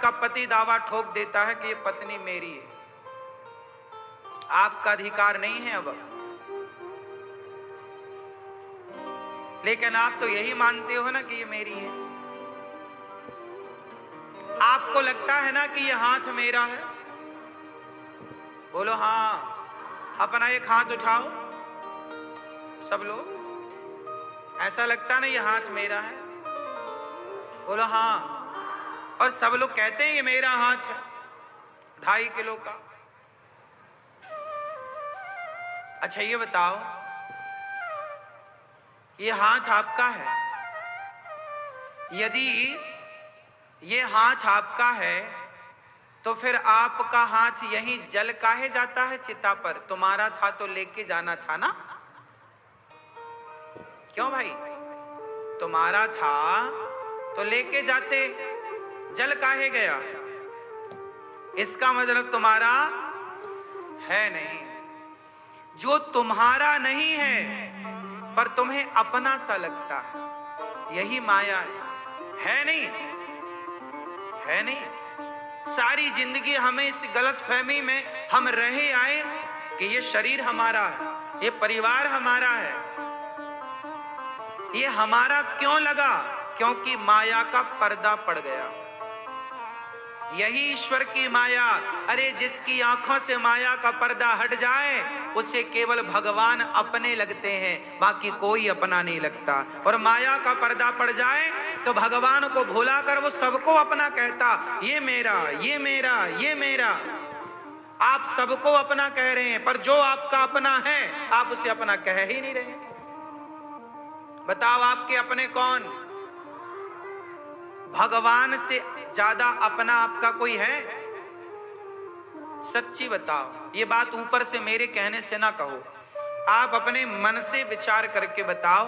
उसका पति दावा ठोक देता है कि ये पत्नी मेरी है, आपका अधिकार नहीं है अब। लेकिन आप तो यही मानते हो ना कि ये मेरी है। आपको लगता है ना कि ये हाथ मेरा है? बोलो हाँ। अपना एक हाथ उठाओ सब लोग। ऐसा लगता ना ये हाथ मेरा है? बोलो हाँ। और सब लोग कहते हैं ये मेरा हाथ है 2.5 किलो का। अच्छा ये बताओ, ये हाथ आपका है? यदि ये हाथ आपका है तो फिर आपका हाथ यहीं जल काहे जाता है चिता पर? तुम्हारा था तो लेके जाना था ना? क्यों भाई? तुम्हारा था तो लेके जाते, जल काहे गया? इसका मतलब तुम्हारा है नहीं। जो तुम्हारा नहीं है पर तुम्हें अपना सा लगता है, यही माया है नहीं? है नहीं? सारी जिंदगी हमें इस गलत फहमी में हम रहे आए कि ये शरीर हमारा है, ये परिवार हमारा है। ये हमारा क्यों लगा? क्योंकि माया का पर्दा पड़ गया। यही ईश्वर की माया। अरे जिसकी आंखों से माया का पर्दा हट जाए उसे केवल भगवान अपने लगते हैं, बाकी कोई अपना नहीं लगता। और माया का पर्दा पड़ जाए तो भगवान को भुला कर वो सबको अपना कहता, ये मेरा, ये मेरा, ये मेरा। आप सबको अपना कह रहे हैं पर जो आपका अपना है आप उसे अपना कह ही नहीं रहे। बताओ आपके अपने कौन? भगवान से ज्यादा अपना आपका कोई है? सच्ची बताओ। ये बात ऊपर से मेरे कहने से ना कहो, आप अपने मन से विचार करके बताओ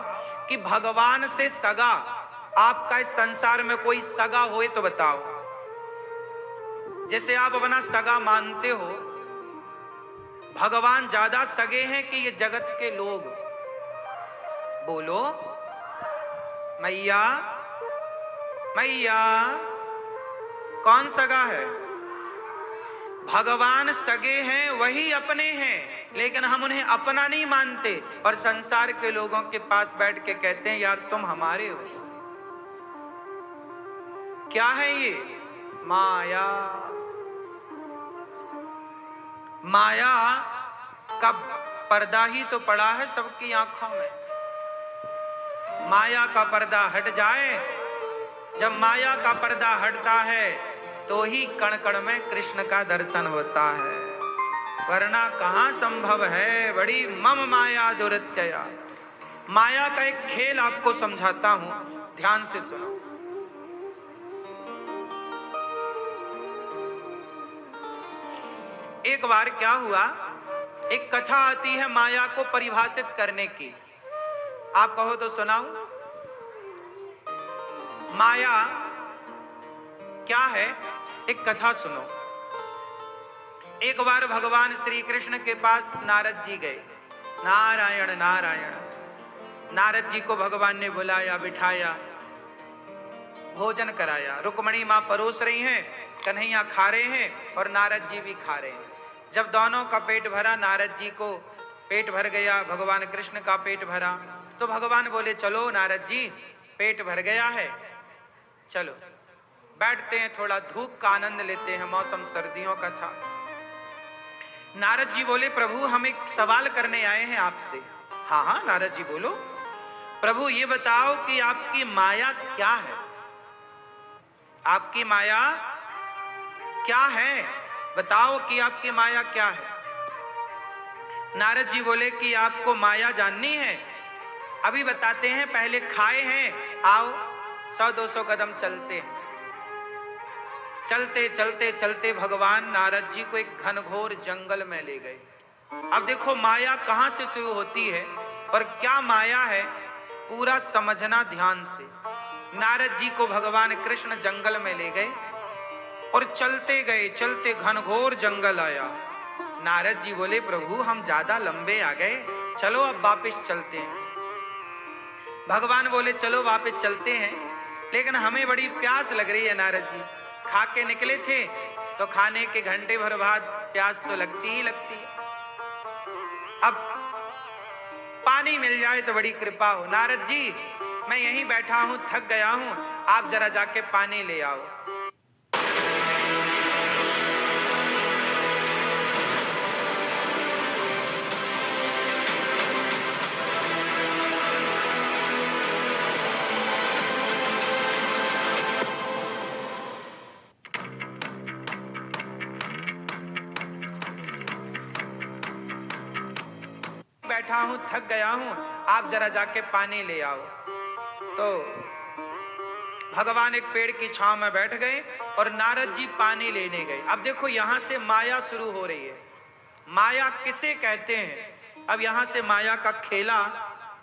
कि भगवान से सगा आपका इस संसार में कोई सगा होए तो बताओ। जैसे आप अपना सगा मानते हो, भगवान ज्यादा सगे हैं कि ये जगत के लोग? बोलो मैया, मैया कौन सगा है? भगवान सगे हैं, वही अपने हैं, लेकिन हम उन्हें अपना नहीं मानते और संसार के लोगों के पास बैठ के कहते हैं यार तुम हमारे हो। क्या है ये? माया। माया का पर्दा ही तो पड़ा है सबकी आंखों में। माया का पर्दा हट जाए, जब माया का पर्दा हटता है तो ही कण कण में कृष्ण का दर्शन होता है, वरना कहां संभव है। बड़ी मम माया दुरत्यया। माया का एक खेल आपको समझाता हूं, ध्यान से सुनो। एक बार क्या हुआ, एक कथा आती है माया को परिभाषित करने की। आप कहो तो सुनाऊं? माया क्या है, एक कथा सुनो। एक बार भगवान श्री कृष्ण के पास नारद जी गए। नारायण नारायण। नारद जी को भगवान ने बुलाया, बिठाया, भोजन कराया। रुक्मणी मां परोस रही हैं, कन्हैया खा रहे हैं और नारद जी भी खा रहे हैं। जब दोनों का पेट भरा, नारद जी को पेट भर गया, भगवान कृष्ण का पेट भरा, तो भगवान बोले चलो नारद जी पेट भर गया है, चलो बैठते हैं, थोड़ा धूप का आनंद लेते हैं। मौसम सर्दियों का था। नारद जी बोले प्रभु हम एक सवाल करने आए हैं आपसे। हाँ हाँ नारद जी बोलो। प्रभु ये बताओ कि आपकी माया क्या है? आपकी माया क्या है? बताओ कि आपकी माया क्या है? नारद जी बोले कि आपको माया जाननी है? अभी बताते हैं, पहले खाए हैं, आओ 100-200 कदम चलते हैं। चलते चलते चलते भगवान नारद जी को एक घनघोर जंगल में ले गए। अब देखो माया कहां से शुरू होती है और क्या माया है, पूरा समझना ध्यान से। नारद जी को भगवान कृष्ण जंगल में ले गए और चलते गए, चलते घनघोर जंगल आया। नारद जी बोले प्रभु हम ज्यादा लंबे आ गए, चलो अब वापस चलते हैं। भगवान बोले चलो वापस चलते हैं, लेकिन हमें बड़ी प्यास लग रही है नारद जी, खा के निकले थे तो खाने के घंटे भर बाद प्यास तो लगती ही लगती है। अब पानी मिल जाए तो बड़ी कृपा हो। नारद जी मैं यहीं बैठा हूं, थक गया हूं, आप जरा जाके पानी ले आओ। बैठा हूं, थक गया हूं, आप जरा जाके पानी ले आओ। तो भगवान एक पेड़ की छांव में बैठ गए और नारद जी पानी लेने गए। अब देखो यहां से माया शुरू हो रही है। माया किसे कहते हैं? अब यहां से माया का खेला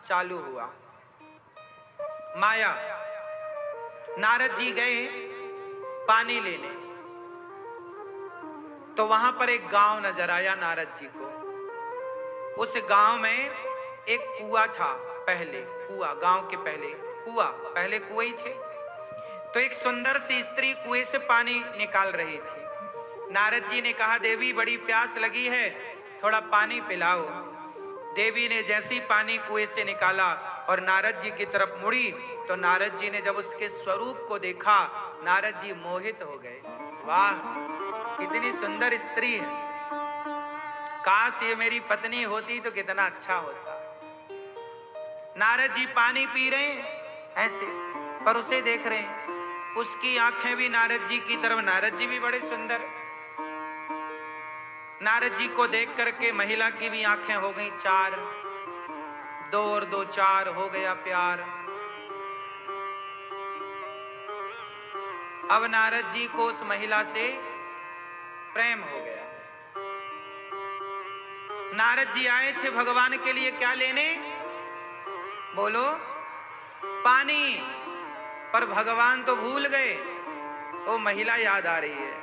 चालू हुआ। माया, नारद जी गए पानी लेने, तो वहां पर एक गांव नजर आया नारद जी को। उस गांव में एक कुआं था। पहले कुआं, गांव के पहले कुआं, पहले कुएं ही थे। तो एक सुंदर सी स्त्री कुएं से पानी निकाल रही थी। नारद जी ने कहा, देवी बड़ी प्यास लगी है, थोड़ा पानी पिलाओ। देवी ने जैसे ही पानी कुएं से निकाला और नारद जी की तरफ मुड़ी, तो नारद जी ने जब उसके स्वरूप को देखा, नारद जी मोहित हो गए। वाह, कितनी सुंदर स्त्री है, काश ये मेरी पत्नी होती तो कितना अच्छा होता। नारद जी पानी पी रहे हैं ऐसे, पर उसे देख रहे हैं। उसकी आंखें भी नारद जी की तरफ, नारद जी भी बड़े सुंदर। नारद जी को देख करके महिला की भी आंखें हो गई चार, 2 और 2 4, हो गया प्यार। अब नारद जी को उस महिला से प्रेम हो गया। नारद जी आए थे भगवान के लिए क्या लेने? बोलो, पानी। पर भगवान तो भूल गए, वो महिला याद आ रही है।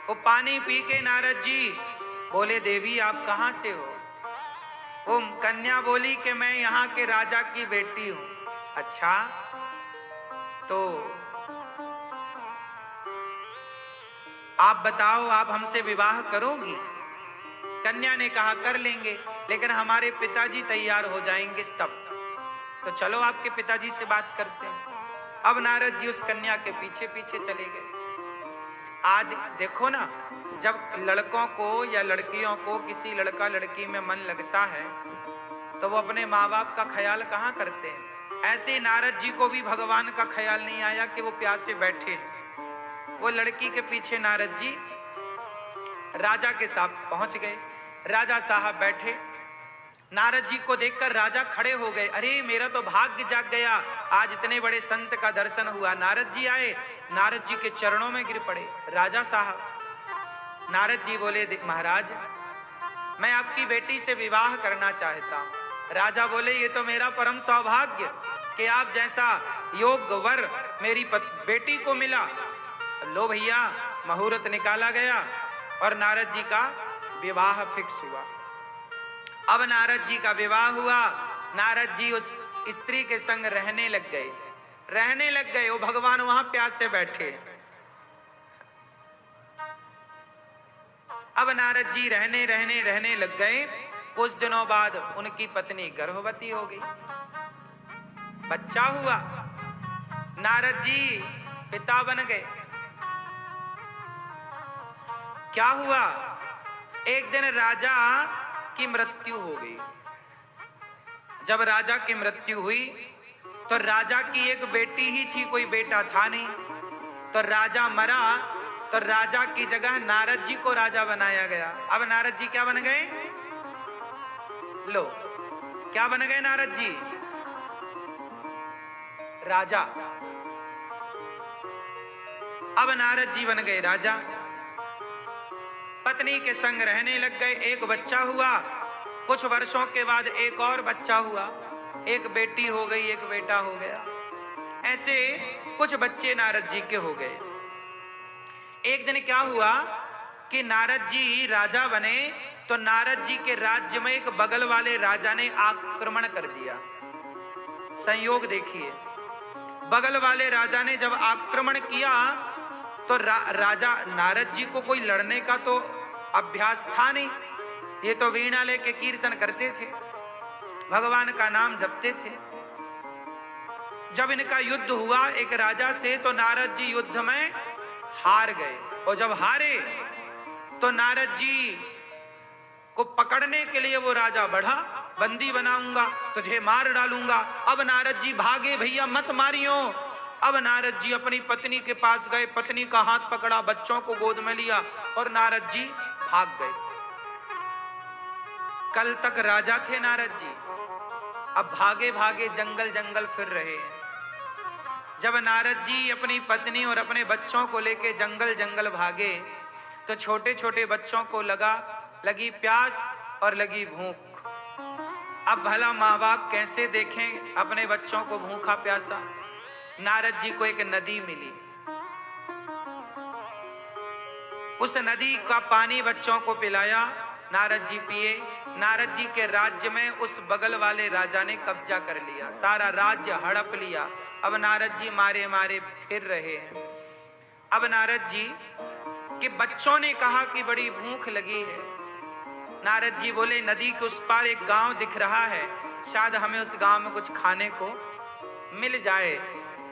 वो पानी पी के नारद जी बोले, देवी आप कहां से हो? वो कन्या बोली कि मैं यहाँ के राजा की बेटी हूं। अच्छा, तो आप बताओ, आप हमसे विवाह करोगी? कन्या ने कहा, कर लेंगे, लेकिन हमारे पिताजी तैयार हो जाएंगे तब। तो चलो आपके पिताजी से बात करते हैं। अब नारद जी उस कन्या के पीछे पीछे चले गए। आज देखो ना, जब लड़कों को या लड़कियों को किसी लड़का लड़की में मन लगता है तो वो अपने माँ बाप का ख्याल कहाँ करते हैं। ऐसे नारद जी को भी भगवान का ख्याल नहीं आया कि वो प्यासे बैठे हैं। वो लड़की के पीछे नारद जी राजा के साथ पहुंच गए। राजा साहब बैठे, नारद जी को देखकर राजा खड़े हो गए। अरे मेरा तो भाग्य जाग गया, आज इतने बड़े संत का दर्शन हुआ। नारद जी आए, नारद जी के चरणों में गिर पड़े। राजा साहब, नारद जी बोले, महाराज मैं आपकी बेटी से विवाह करना चाहता हूं। राजा बोले, ये तो मेरा परम सौभाग्य कि आप जैसा योग्य वर मेरी बेटी को मिला। लो भैया, मुहूर्त निकाला गया और नारद जी का विवाह फिक्स हुआ। अब नारद जी का विवाह हुआ। नारद जी उस स्त्री के संग रहने लग गए। वो भगवान वहां प्यास से बैठे। अब नारद जी रहने लग गए। कुछ दिनों बाद उनकी पत्नी गर्भवती हो गई, बच्चा हुआ। नारद जी पिता बन गए। क्या हुआ? एक दिन राजा की मृत्यु हो गई। जब राजा की मृत्यु हुई तो राजा की एक बेटी ही थी, कोई बेटा था नहीं। तो राजा मरा तो राजा की जगह नारद जी को राजा बनाया गया। अब नारद जी क्या बन गए? लो, क्या बन गए नारद जी? राजा। अब नारद जी बन गए राजा। पत्नी के संग रहने लग गए। एक बच्चा हुआ। कुछ वर्षों के बाद एक और बच्चा हुआ। एक बेटी हो गई, एक बेटा हो गया। ऐसे कुछ बच्चे नारद जी के हो गए। एक दिन क्या हुआ कि नारद जी राजा बने तो नारद जी के राज्य में एक बगल वाले राजा ने आक्रमण कर दिया। संयोग देखिए, बगल वाले राजा ने जब आक्रमण किया तो राजा नारद जी को कोई लड़ने का तो अभ्यास था नहीं, ये तो वीणा लेके कीर्तन करते थे, भगवान का नाम जपते थे। जब इनका युद्ध हुआ एक राजा से, तो नारद जी युद्ध में हार गए, और जब हारे तो नारद जी को पकड़ने के लिए वो राजा बढ़ा, बंदी बनाऊंगा, तुझे मार डालूंगा। अब नारद जी भागे, भैया मत मारियो। अब नारद जी अपनी पत्नी के पास गए, पत्नी का हाथ पकड़ा, बच्चों को गोद में लिया और नारद जी भाग गए। कल तक राजा थे नारद जी, अब भागे भागे जंगल जंगल फिर रहे हैं। जब नारद जी अपनी पत्नी और अपने बच्चों को लेके जंगल जंगल भागे, तो छोटे छोटे बच्चों को लगी प्यास और लगी भूख। अब भला माँ बाप कैसे देखें अपने बच्चों को भूखा प्यासा। नारद जी को एक नदी मिली, उस नदी का पानी बच्चों को पिलाया, नारद जी पिए। नारद जी के राज्य में उस बगल वाले राजा ने कब्जा कर लिया, सारा राज्य हड़प लिया। अब नारद जी मारे मारे फिर रहे हैं। अब नारद जी के बच्चों ने कहा कि बड़ी भूख लगी है। नारद जी बोले नदी के उस पार एक गांव दिख रहा है, शायद हमें उस गांव में कुछ खाने को मिल जाए।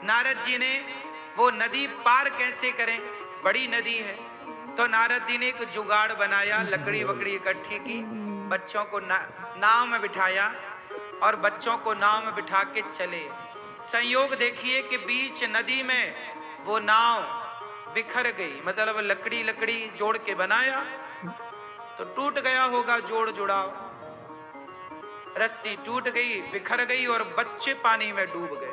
नारद जी ने वो नदी पार कैसे करें, बड़ी नदी है, तो नारद जी ने एक जुगाड़ बनाया, लकड़ी वकड़ी इकट्ठी की, बच्चों को नाव में बिठाया और बच्चों को नाव में बिठा के चले। संयोग देखिए कि बीच नदी में वो नाव बिखर गई, मतलब लकड़ी लकड़ी जोड़ के बनाया तो टूट गया होगा, जोड़ जुड़ाव, रस्सी टूट गई, बिखर गई और बच्चे पानी में डूब गए,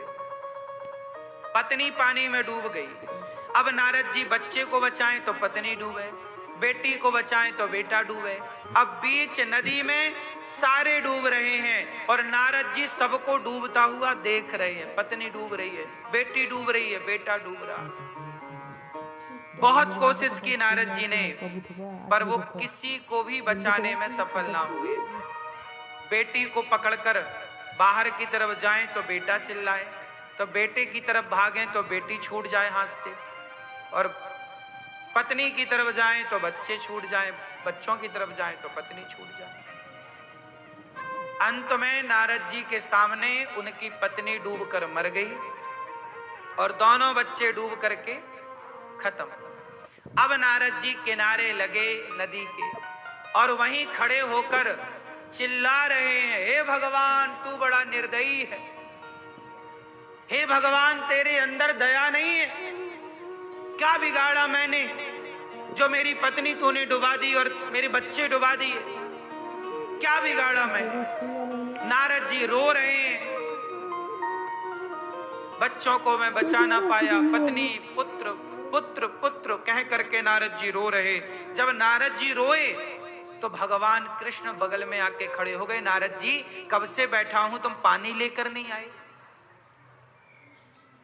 पत्नी पानी में डूब गई। अब नारद जी बच्चे को बचाएं तो पत्नी डूबे, बेटी को बचाएं तो बेटा डूबे। अब बीच नदी में सारे डूब रहे हैं और नारद जी सबको डूबता हुआ देख रहे हैं। पत्नी डूब रही है, बेटी डूब रही है, बेटा डूब रहा है। बहुत कोशिश की नारद जी ने, पर वो किसी को भी बचाने में सफल ना हुए। बेटी को पकड़कर बाहर की तरफ जाएं तो बेटा चिल्लाए, तो बेटे की तरफ भागें तो बेटी छूट जाए हाथ से, और पत्नी की तरफ जाएं तो बच्चे छूट जाएं, बच्चों की तरफ जाएं तो पत्नी छूट जाए। अंत में नारद जी के सामने उनकी पत्नी डूबकर मर गई और दोनों बच्चे डूब करके खत्म। अब नारद जी किनारे लगे नदी के और वहीं खड़े होकर चिल्ला रहे हैं, हे भगवान तू बड़ा निर्दयी है, हे भगवान तेरे अंदर दया नहीं है, क्या बिगाड़ा मैंने जो मेरी पत्नी तूने डुबा दी और मेरे बच्चे डुबा दिए, क्या बिगाड़ा मैं। नारद जी रो रहे हैं, बच्चों को मैं बचा ना पाया, पत्नी पुत्र पुत्र पुत्र कह करके नारद जी रो रहे। जब नारद जी रोए तो भगवान कृष्ण बगल में आके खड़े हो गए। नारद जी कब से बैठा हूं, तुम पानी लेकर नहीं आए,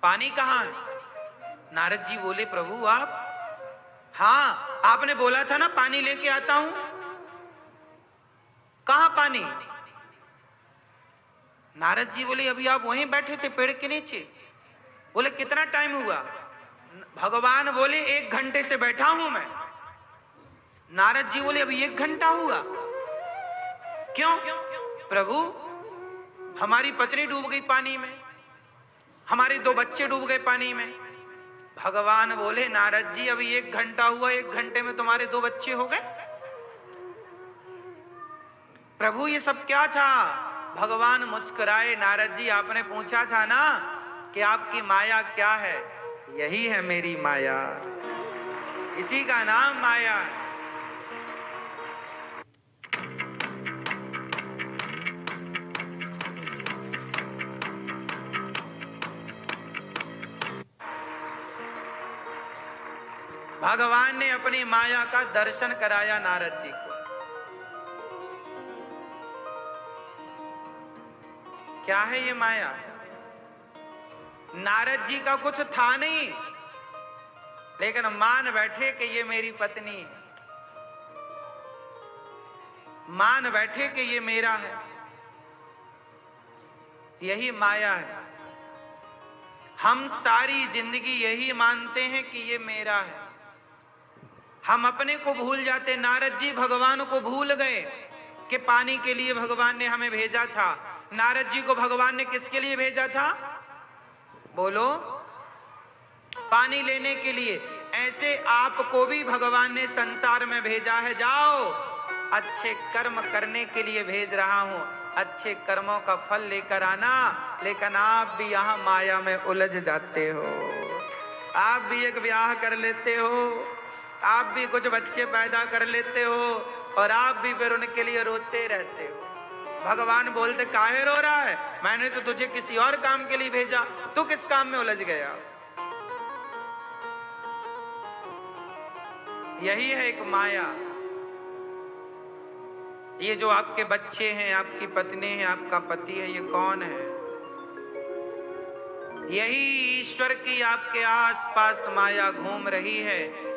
पानी कहां है। नारद जी बोले प्रभु आप, हाँ आपने बोला था ना पानी लेके आता हूं, कहां पानी। नारद जी बोले अभी आप वहीं बैठे थे पेड़ के नीचे। बोले कितना टाइम हुआ। भगवान बोले 1 घंटे से बैठा हूं मैं। नारद जी बोले अभी 1 घंटा हुआ, क्यों। प्रभु हमारी पत्नी डूब गई पानी में, हमारे 2 बच्चे डूब गए पानी में। भगवान बोले नारद जी अभी 1 घंटा हुआ, 1 घंटे में तुम्हारे 2 बच्चे हो गए। प्रभु ये सब क्या था। भगवान मुस्कुराए, नारद जी आपने पूछा था ना कि आपकी माया क्या है, यही है मेरी माया, इसी का नाम माया है। भगवान ने अपनी माया का दर्शन कराया नारद जी को। क्या है ये माया। नारद जी का कुछ था नहीं, लेकिन मान बैठे कि ये मेरी पत्नी है, मान बैठे कि ये मेरा है, यही माया है। हम सारी जिंदगी यही मानते हैं कि ये मेरा है, हम अपने को भूल जाते। नारद जी भगवान को भूल गए कि पानी के लिए भगवान ने हमें भेजा था। नारद जी को भगवान ने किसके लिए भेजा था? बोलो, पानी लेने के लिए। ऐसे आपको भी भगवान ने संसार में भेजा है। जाओ, अच्छे कर्म करने के लिए भेज रहा हूं, अच्छे कर्मों का फल लेकर आना। लेकिन आप भी यहां माया में उलझ जाते हो। आप भी एक ब्याह कर लेते हो, आप भी कुछ बच्चे पैदा कर लेते हो, और आप भी फिर उनके लिए रोते रहते हो। भगवान बोलते, काहे रो रहा है? मैंने तो तुझे किसी और काम के लिए भेजा, तू किस काम में उलझ गया? यही है एक माया। ये जो आपके बच्चे हैं, आपकी पत्नी है, आपका पति है, ये कौन है? यही ईश्वर की आपके आसपास माया घूम रही है।